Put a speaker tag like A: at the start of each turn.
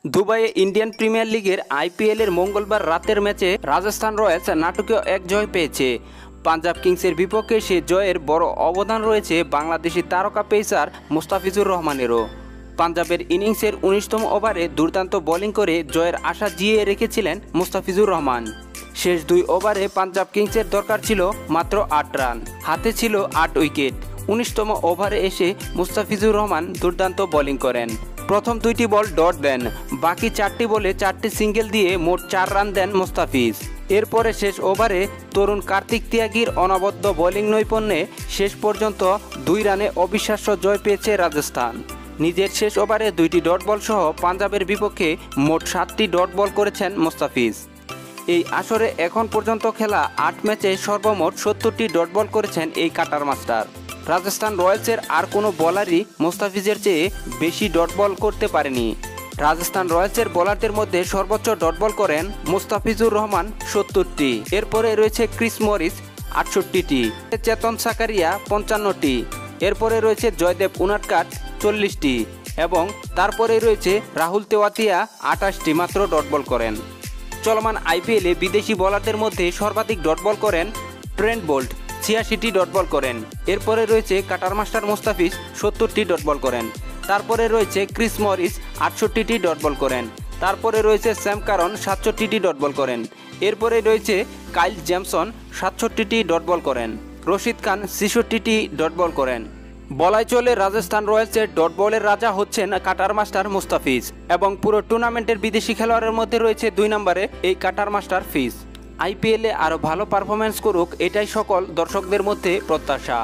A: দুবাইয়ে Indian premier লিগের আইপিএলের মঙ্গলবার রাতের ম্যাচে রাজস্থান রয়্যালস নাটকীয় এক জয় পেয়েছে। পাঞ্জাব কিংসের বিপক্ষে সে জয়ের বড় অবদান রয়েছে বাংলাদেশি তারকা পেসার মুস্তাফিজুর রহমানেরও। পাঞ্জাবের ইনিংসের ১৯তম ওভারে দুর্দান্ত বোলিং করে জয়ের আশা জিইয়ে রেখেছিলেন মুস্তাফিজুর রহমান। শেষ ২ ওভারে পাঞ্জাব কিংসের দরকার ছিল মাত্র ৮ রান, হাতে ছিল ৮ উইকেট। ১৯তম ওভারে এসে মুস্তাফিজুর রহমান দুর্দান্ত বোলিং করেন। প্রথম ২টি বল ডট দেন, বাকি 4টি বলে 4টি সিঙ্গেল দিয়ে মোট ৪ রান দেন মুস্তাফিজ। এরপরে শেষ ওভারে তরুণ কার্তিক তিয়াগীর অনবদ্য বোলিং নৈপুণ্যে শেষ পর্যন্ত ২ রানে অবিশ্বাস্য জয় পেয়েছে রাজস্থান। নিজের শেষ ওভারে 2টি ডট বল সহ পাঞ্জাবের বিপক্ষে মোট 7টি ডট বল করেছেন মুস্তাফিজ। এই আসরে এখন পর্যন্ত খেলা 8 ম্যাচে সর্বমোট 70টি ডট বল করেছেন এই কাটার মাস্টার। রাজস্থান রয়্যালসের আর কোনো বোলারই মুস্তাফিজের চেয়ে বেশি ডট বল করতে পারেনি। রাজস্থান রয়্যালসের বোলারদের মধ্যে সর্বোচ্চ ডট বল করেন মুস্তাফিজুর রহমান 70টি, এরপরে রয়েছে ক্রিস মরিস 68টি, চেতন সাকারিয়া 55টি, এরপরে রয়েছে জয়দেব উনাদকাট 40টি এবং তারপরে রয়েছে রাহুল তেওয়াতিয়া 28টি মাত্র ডট বল করেন। চলমান আইপিএলে বিদেশি বোলারদের মধ্যে সর্বাধিক ডট বল করেন ট্রেন্ট বোল্ট 86টি ডট বল করেন। এরপরে রয়েছে কাটার মাস্টার মুস্তাফিজ 70টি ডট বল করেন। তারপরে রয়েছে ক্রিস মরিস 68টি ডট বল করেন। তারপরে রয়েছে স্যাম কারন 67টি ডট বল করেন। এরপরে রয়েছে কাইল জ্যামসন 67টি ডট বল করেন। রশিদ খান 66টি ডট বল করেন। বলাই চলে রাজস্থান রয়্যালসের ডট বলের রাজা হচ্ছেন কাটার মাস্টার মুস্তাফিজ এবং পুরো টুর্নামেন্টের বিদেশি খেলোয়াড়ের মধ্যে রয়েছে 2 নম্বরে এই কাটার মাস্টার ফিজ। আইপিএলে আরও ভালো পারফরম্যান্স করুক, এটাই সকল দর্শকদের মধ্যে প্রত্যাশা।